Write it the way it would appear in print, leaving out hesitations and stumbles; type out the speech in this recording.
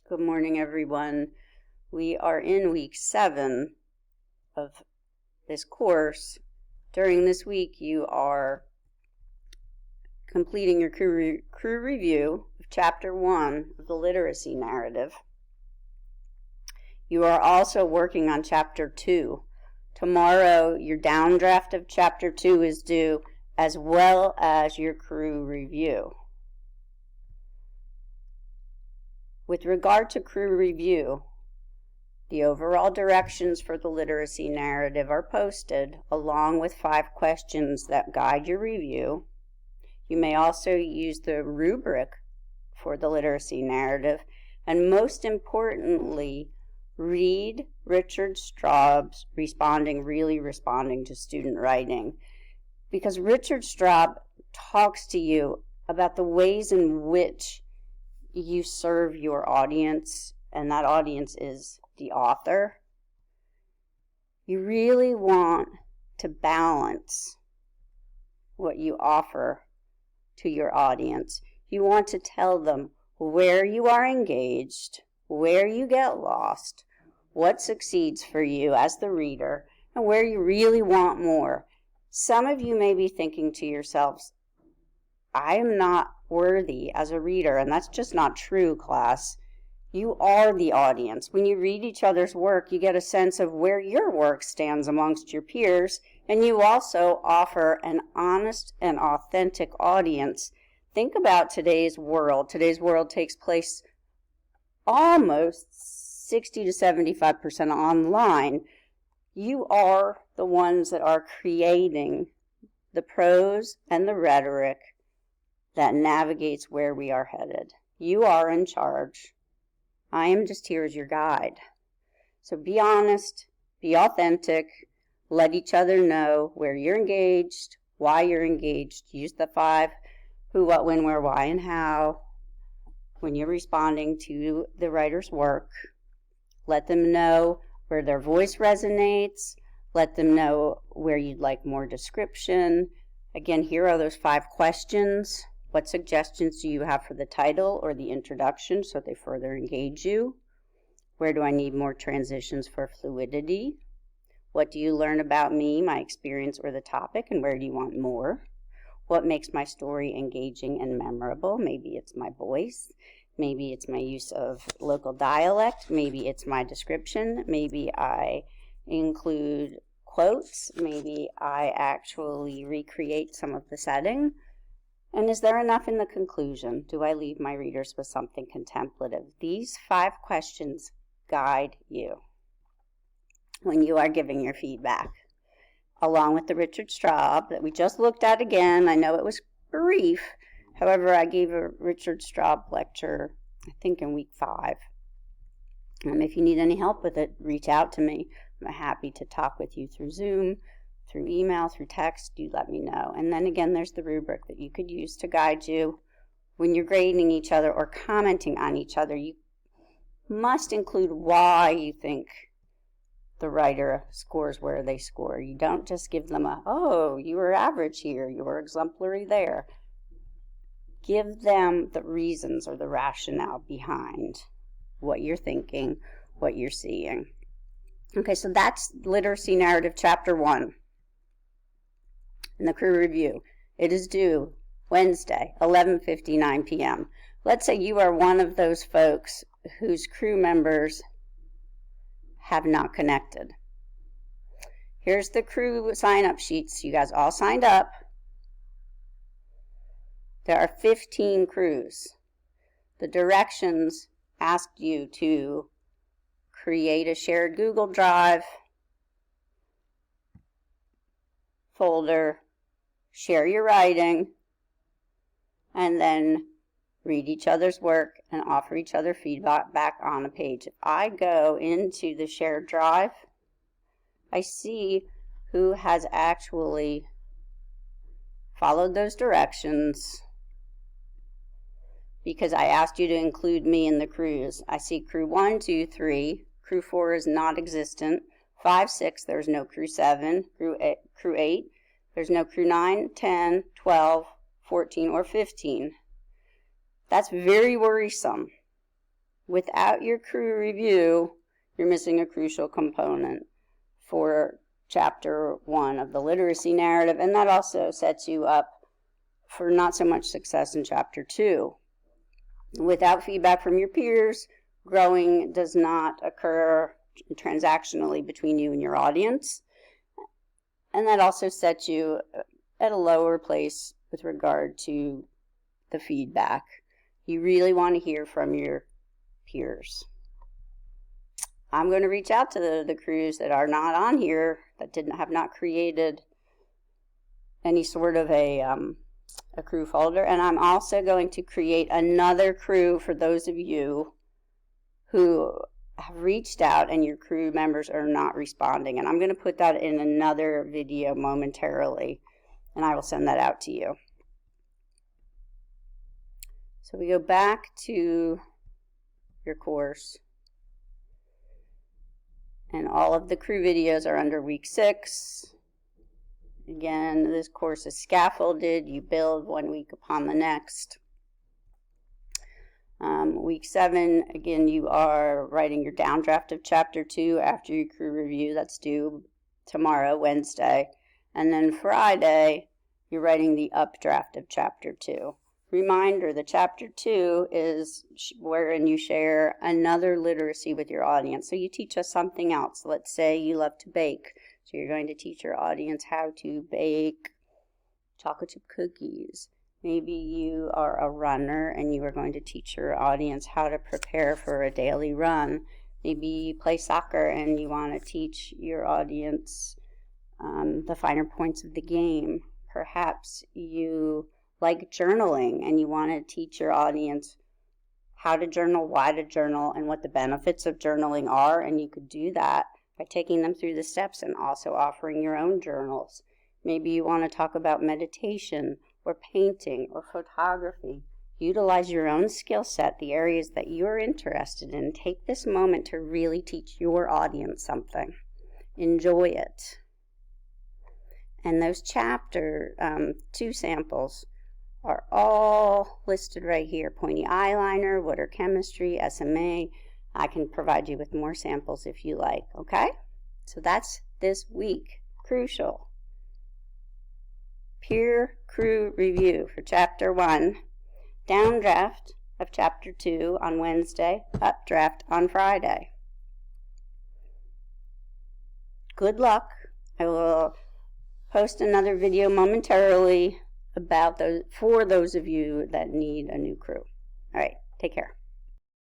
Good morning, everyone. We are in week 7 of this course. During this week, you are completing your crew review of Chapter 1 of the literacy narrative. You are also working on Chapter 2. Tomorrow, your downdraft of Chapter 2 is due, as well as your crew review. With regard to crew review, the overall directions for the literacy narrative are posted, along with 5 questions that guide your review. You may also use the rubric for the literacy narrative, and most importantly, read Richard Straub's Really Responding to Student Writing, because Richard Straub talks to you about the ways in which you serve your audience, and that audience is the author. You really want to balance what you offer to your audience. You want to tell them where you are engaged, where you get lost, what succeeds for you as the reader, and where you really want more. Some of you may be thinking to yourselves, I am not worthy as a reader, and that's just not true, class. You are the audience. When you read each other's work, you get a sense of where your work stands amongst your peers, and you also offer an honest and authentic audience. Think about today's world. Today's world takes place almost 60 to 75% online. You are the ones that are creating the prose and the rhetoric that navigates where we are headed. You are in charge. I am just here as your guide. So be honest, be authentic, let each other know where you're engaged, why you're engaged. Use the 5 who, what, when, where, why, and how when you're responding to the writer's work. Let them know where their voice resonates. Let them know where you'd like more description. Again, here are those 5 questions. What suggestions do you have for the title or the introduction so they further engage you? Where do I need more transitions for fluidity? What do you learn about me, my experience, or the topic, and where do you want more? What makes my story engaging and memorable? Maybe it's my voice. Maybe it's my use of local dialect. Maybe it's my description. Maybe I include quotes. Maybe I actually recreate some of the setting. And is there enough in the conclusion? Do I leave my readers with something contemplative? These 5 questions guide you when you are giving your feedback, along with the Richard Straub that we just looked at again. I know it was brief. However, I gave a Richard Straub lecture, I think in week 5. If you need any help with it, reach out to me. I'm happy to talk with you through Zoom, through email, through text. Do let me know. And then again, there's the rubric that you could use to guide you when you're grading each other or commenting on each other. You must include why you think the writer scores where they score. You don't just give them oh, you were average here, you were exemplary there. Give them the reasons or the rationale behind what you're thinking, what you're seeing. Okay, so that's Literacy Narrative Chapter 1 in the crew review. It is due Wednesday, 11:59 p.m. Let's say you are one of those folks whose crew members have not connected. Here's the crew sign-up sheets. You guys all signed up. There are 15 crews. The directions ask you to create a shared Google Drive folder, share your writing, and then read each other's work and offer each other feedback back on a page. If I go into the shared drive, I see who has actually followed those directions, because I asked you to include me in the crews. I see crew 1, 2, 3. Crew 4 is not existent. 5, 6, there's no crew 7. Crew 8, there's no crew 9, 10, 12, 14, or 15. That's very worrisome. Without your crew review, you're missing a crucial component for Chapter 1 of the literacy narrative, and that also sets you up for not so much success in Chapter 2. Without feedback from your peers, growing does not occur transactionally between you and your audience, and that also sets you at a lower place with regard to the feedback. You really want to hear from your peers. I'm going to reach out to the crews that are not on here, that have not created any sort of a crew folder, and I'm also going to create another crew for those of you who have reached out and your crew members are not responding, and I'm going to put that in another video momentarily, and I will send that out to you. So we go back to your course, and all of the crew videos are under week 6. Again, this course is scaffolded. You build 1 week upon the next. Week 7, again, you are writing your downdraft of Chapter 2 after your crew review. That's due tomorrow, Wednesday. And then Friday, you're writing the updraft of Chapter 2. Reminder, the Chapter 2 is wherein you share another literacy with your audience. So you teach us something else. Let's say you love to bake. So you're going to teach your audience how to bake chocolate chip cookies. Maybe you are a runner and you are going to teach your audience how to prepare for a daily run. Maybe you play soccer and you want to teach your audience the finer points of the game. Perhaps you like journaling and you want to teach your audience how to journal, why to journal, and what the benefits of journaling are, and you could do that by taking them through the steps and also offering your own journals. Maybe you want to talk about meditation or painting or photography. Utilize your own skill set, the areas that you're interested in. Take this moment to really teach your audience something. Enjoy it. And those Chapter 2 samples are all listed right here. Pointy eyeliner, water chemistry, SMA. I can provide you with more samples if you like, okay? So that's this week. Crucial. Peer crew review for Chapter 1. Downdraft of Chapter 2 on Wednesday. Updraft on Friday. Good luck. I will post another video momentarily about those for those of you that need a new crew. All right, take care.